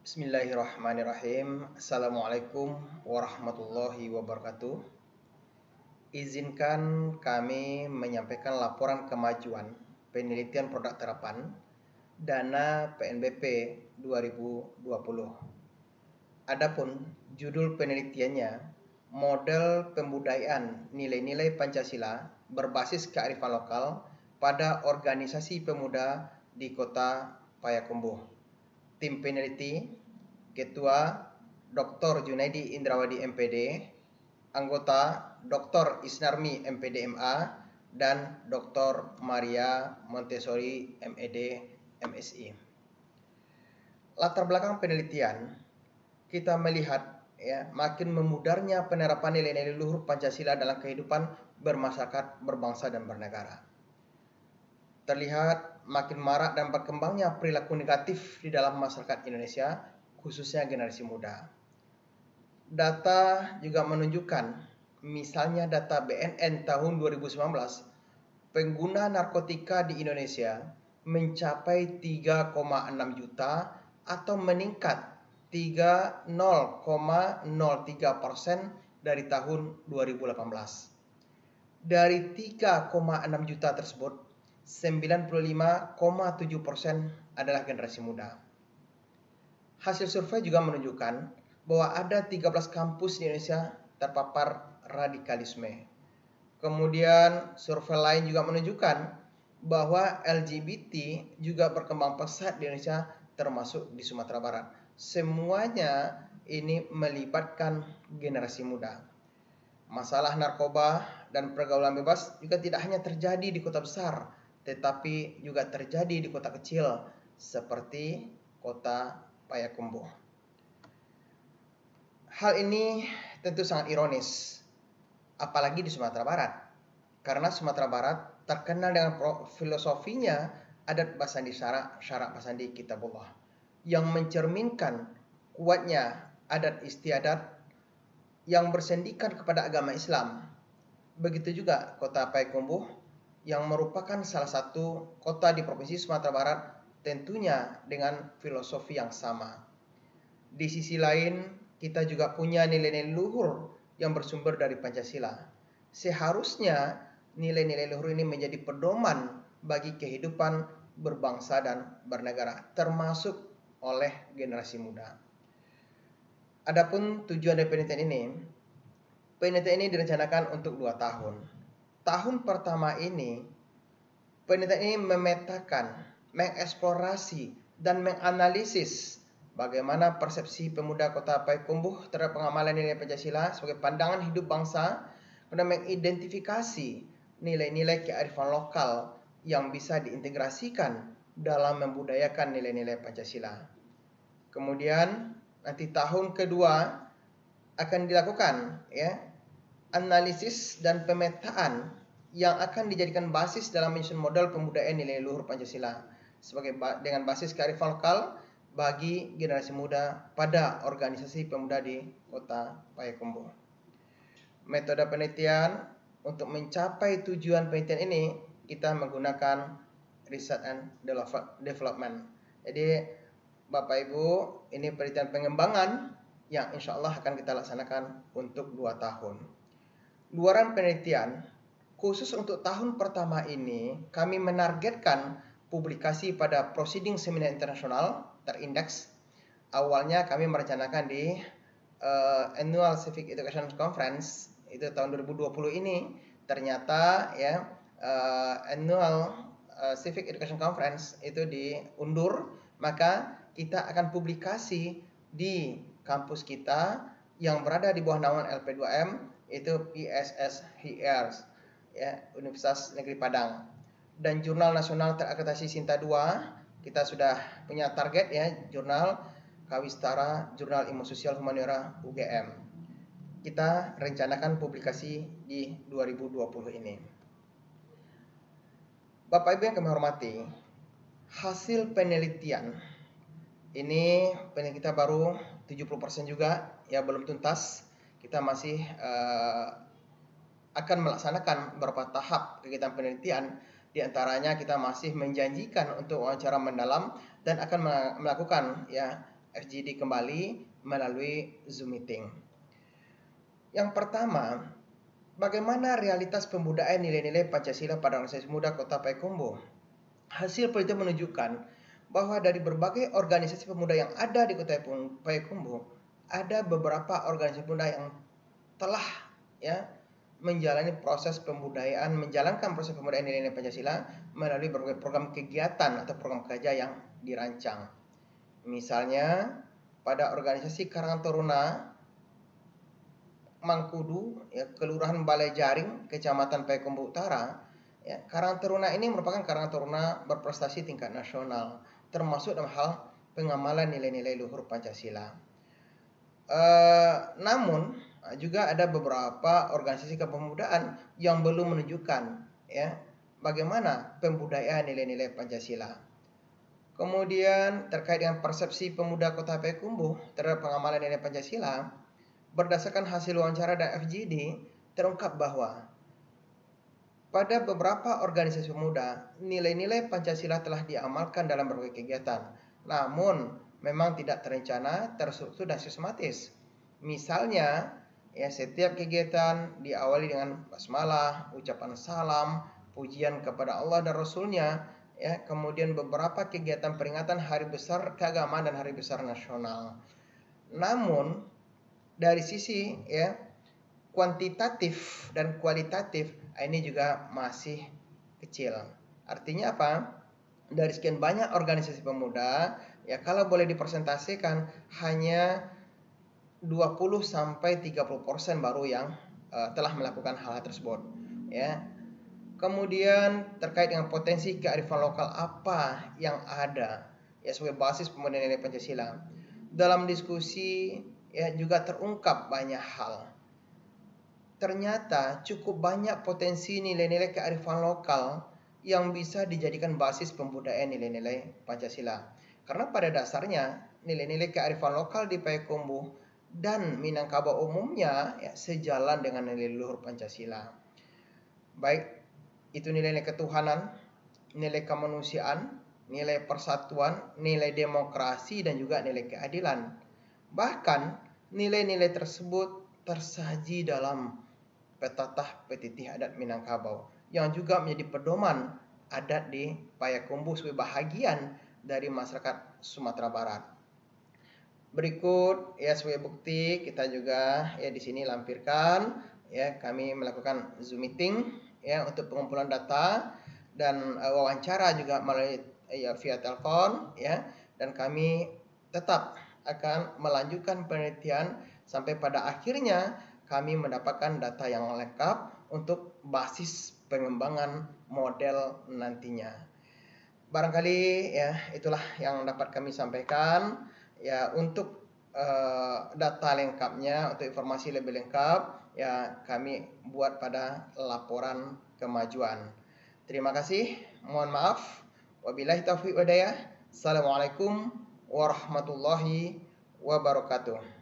Bismillahirrahmanirrahim. Assalamualaikum warahmatullahi wabarakatuh. Izinkan kami menyampaikan laporan kemajuan penelitian produk terapan dana PNBP 2020. Adapun judul penelitiannya Model Pembudayaan Nilai-nilai Pancasila berbasis kearifan lokal pada organisasi pemuda di Kota Payakumbuh. Tim peneliti Ketua Dr. Junaidi Indrawadi MPD, anggota Dr. Isnarmi MPD MA, dan Dr. Maria Montessori MED MSI. Latar belakang penelitian, kita melihat makin memudarnya penerapan nilai-nilai luhur Pancasila dalam kehidupan bermasyarakat, berbangsa dan bernegara. Terlihat makin marak dan berkembangnya perilaku negatif di dalam masyarakat Indonesia, khususnya generasi muda. Data juga menunjukkan, misalnya data BNN tahun 2019, pengguna narkotika di Indonesia mencapai 3,6 juta atau meningkat 30,03% dari tahun 2018. Dari 3,6 juta tersebut, 95,7% adalah generasi muda. Hasil survei juga menunjukkan bahwa ada 13 kampus di Indonesia terpapar radikalisme. Kemudian survei lain juga menunjukkan bahwa LGBT juga berkembang pesat di Indonesia, termasuk di Sumatera Barat. Semuanya ini melibatkan generasi muda. Masalah narkoba dan pergaulan bebas juga tidak hanya terjadi di kota besar, tetapi juga terjadi di kota kecil seperti Kota Payakumbuh. Hal ini tentu sangat ironis, apalagi di Sumatera Barat, karena Sumatera Barat terkenal dengan filosofinya adat basandi syarak basandi kitabullah, yang mencerminkan kuatnya adat istiadat yang bersendikan kepada agama Islam. Begitu juga Kota Payakumbuh yang merupakan salah satu kota di Provinsi Sumatera Barat, tentunya dengan filosofi yang sama. Di sisi lain, kita juga punya nilai-nilai luhur yang bersumber dari Pancasila. Seharusnya nilai-nilai luhur ini menjadi pedoman bagi kehidupan berbangsa dan bernegara, termasuk oleh generasi muda. Adapun tujuan dari penelitian ini direncanakan untuk 2 tahun. Tahun pertama ini, penelitian ini memetakan, mengeksplorasi dan menganalisis bagaimana persepsi pemuda Kota Payakumbuh terhadap pengamalan nilai Pancasila sebagai pandangan hidup bangsa, dan mengidentifikasi nilai-nilai kearifan lokal yang bisa diintegrasikan dalam membudayakan nilai-nilai Pancasila. Kemudian nanti tahun kedua akan dilakukan analisis dan pemetaan yang akan dijadikan basis dalam menyusun model pembudayaan nilai luhur Pancasila dengan basis kearifan lokal bagi generasi muda pada organisasi pemuda di Kota Payakumbuh. Metode penelitian untuk mencapai tujuan penelitian ini, kita menggunakan research and development. Jadi Bapak Ibu, ini penelitian pengembangan yang insya Allah akan kita laksanakan untuk 2 tahun. Luaran penelitian khusus untuk tahun pertama ini, kami menargetkan publikasi pada Proceeding Seminar Internasional terindeks. Awalnya kami merencanakan di Annual Civic Education Conference itu tahun 2020 ini. Ternyata Annual Civic Education Conference itu diundur, maka kita akan publikasi di kampus kita yang berada di bawah naungan LP2M, itu ISSHIR, Universitas Negeri Padang. Dan Jurnal Nasional Terakreditasi Sinta 2, kita sudah punya target Jurnal Kawistara, Jurnal Ilmu Sosial Humaniora UGM. Kita rencanakan publikasi di 2020 ini. Bapak Ibu yang kami hormati, hasil penelitian ini kita baru 70% juga, belum tuntas. Kita masih akan melaksanakan beberapa tahap kegiatan penelitian. Di antaranya kita masih menjanjikan untuk wawancara mendalam dan akan melakukan FGD kembali melalui Zoom meeting. Yang pertama, bagaimana realitas pembudayaan nilai-nilai Pancasila pada organisasi muda Kota Payakumbuh? Hasil penelitian menunjukkan bahwa dari berbagai organisasi pemuda yang ada di Kota Payakumbuh, ada beberapa organisasi pemuda yang telah menjalankan proses pembudayaan nilai-nilai Pancasila melalui berbagai program kegiatan atau program kerja yang dirancang. Misalnya pada organisasi Karang Taruna Mangkudu, Kelurahan Balai Jaring, Kecamatan Payakumbuh Utara, Karang Taruna ini merupakan Karang Taruna berprestasi tingkat nasional, termasuk dalam hal pengamalan nilai-nilai luhur Pancasila. Namun juga ada beberapa organisasi kepemudaan yang belum menunjukkan bagaimana pembudayaan nilai-nilai Pancasila. Kemudian terkait dengan persepsi pemuda Kota Payakumbuh terhadap pengamalan nilai Pancasila, berdasarkan hasil wawancara dan FGD terungkap bahwa pada beberapa organisasi pemuda nilai-nilai Pancasila telah diamalkan dalam berbagai kegiatan, namun memang tidak terencana, terstruktur dan sistematis. Misalnya, setiap kegiatan diawali dengan basmalah, ucapan salam, pujian kepada Allah dan Rasulnya, kemudian beberapa kegiatan peringatan hari besar keagamaan dan hari besar nasional. Namun dari sisi kuantitatif dan kualitatif ini juga masih kecil. Artinya apa? Dari sekian banyak organisasi pemuda, kalau boleh dipresentasikan hanya 20-30% baru yang telah melakukan hal tersebut. Kemudian terkait dengan potensi kearifan lokal apa yang ada sebagai basis pembudayaan nilai Pancasila. Dalam diskusi juga terungkap banyak hal. Ternyata cukup banyak potensi nilai-nilai kearifan lokal yang bisa dijadikan basis pembudayaan nilai-nilai Pancasila. Karena pada dasarnya nilai-nilai kearifan lokal di Payakumbuh dan Minangkabau umumnya sejalan dengan nilai luhur Pancasila. Baik itu nilai-nilai ketuhanan, nilai kemanusiaan, nilai persatuan, nilai demokrasi, dan juga nilai keadilan. Bahkan nilai-nilai tersebut tersaji dalam petatah petitih adat Minangkabau yang juga menjadi pedoman adat di Payakumbuh sebagai bahagian dari masyarakat Sumatera Barat. Berikut sebagai bukti kita juga di sini lampirkan kami melakukan Zoom meeting untuk pengumpulan data dan wawancara juga melalui via telepon dan kami tetap akan melanjutkan penelitian sampai pada akhirnya kami mendapatkan data yang lengkap untuk basis pengembangan model nantinya. Barangkali itulah yang dapat kami sampaikan untuk data lengkapnya, untuk informasi lebih lengkap kami buat pada laporan kemajuan. Terima kasih, mohon maaf. Wabillahi taufiq wal hidayah. Assalamualaikum warahmatullahi wabarakatuh.